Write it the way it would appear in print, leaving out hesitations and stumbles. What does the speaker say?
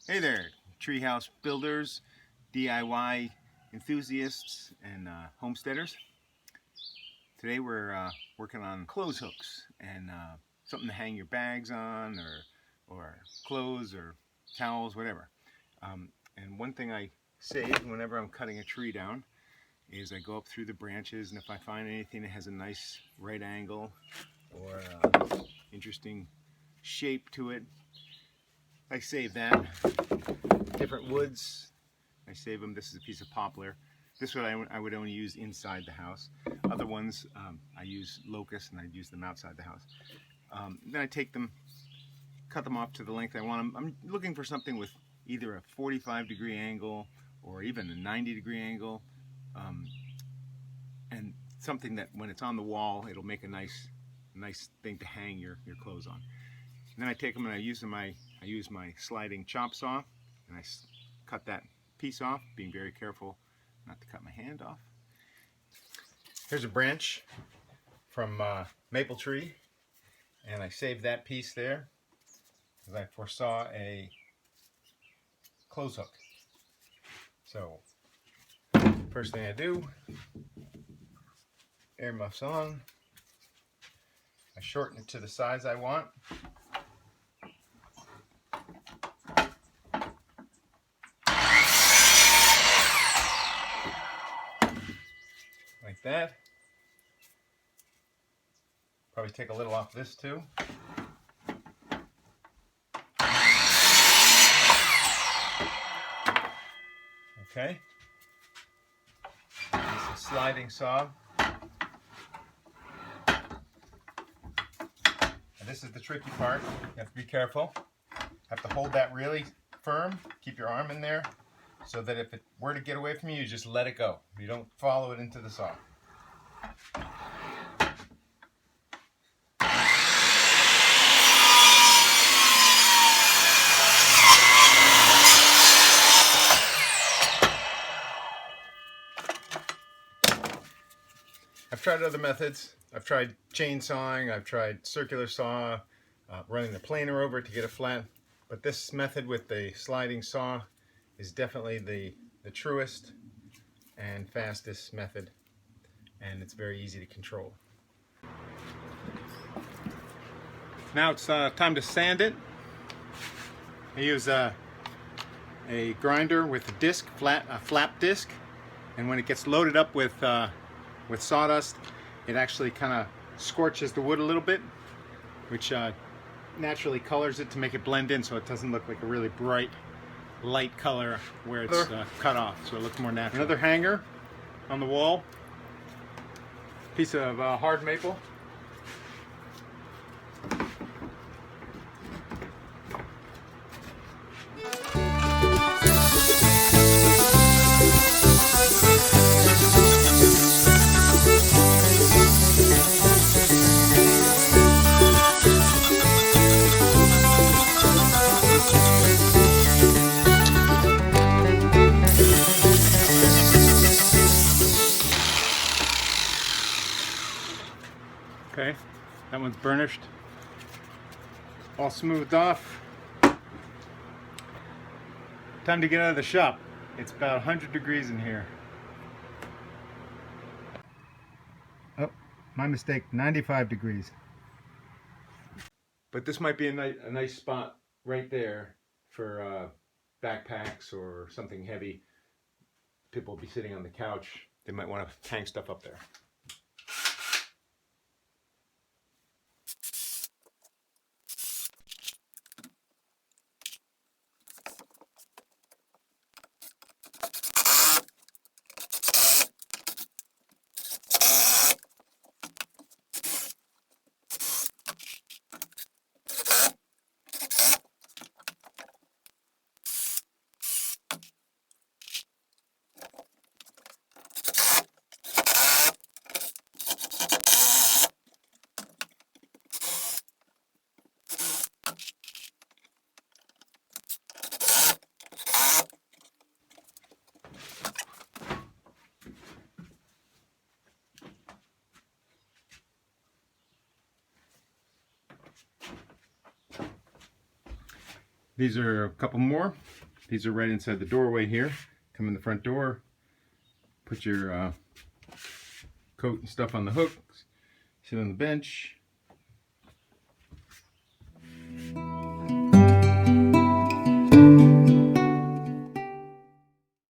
Hey there, treehouse builders, DIY enthusiasts, and homesteaders. Today we're working on clothes hooks and something to hang your bags on, or clothes or towels, whatever. And one thing I save whenever I'm cutting a tree down is I go up through the branches, and if I find anything that has a nice right angle or interesting shape to it, I save that. Different woods, I save them. This is a piece of poplar. This one I would only use inside the house. Other ones I use locust, and I'd use them outside the house. Then I take them, cut them off to the length I want them. I'm looking for something with either a 45-degree angle or even a 90-degree angle, and something that when it's on the wall, it'll make a nice thing to hang your clothes on. And then I take them and I use my sliding chop saw, and I cut that piece off, being very careful not to cut my hand off. Here's a branch from maple tree, and I saved that piece there because I foresaw a clothes hook. So first thing I do, air muffs on, I shorten it to the size I want. Like that. Probably take a little off this too. Okay. This is a sliding saw. And this is the tricky part. You have to be careful. Have to hold that really firm. Keep your arm in there so that if it were to get away from you, you just let it go. You don't follow it into the saw. I've tried other methods. I've tried chainsawing, I've tried circular saw, running the planer over it to get it flat. But this method with the sliding saw is definitely the truest and fastest method, and it's very easy to control. Now it's time to sand it. I use a grinder with a disc, a flap disc, and when it gets loaded up with sawdust, it actually kind of scorches the wood a little bit, which naturally colors it to make it blend in so it doesn't look like a really bright light color where it's cut off, so it looks more natural. Another hanger on the wall, piece of hard maple. Okay, that one's burnished, all smoothed off. Time to get out of the shop. It's about 100 degrees in here. Oh, my mistake, 95 degrees. But this might be a nice spot right there for backpacks or something heavy. People will be sitting on the couch. They might want to hang stuff up there. These are a couple more. These are right inside the doorway here. Come in the front door, put your coat and stuff on the hooks, sit on the bench.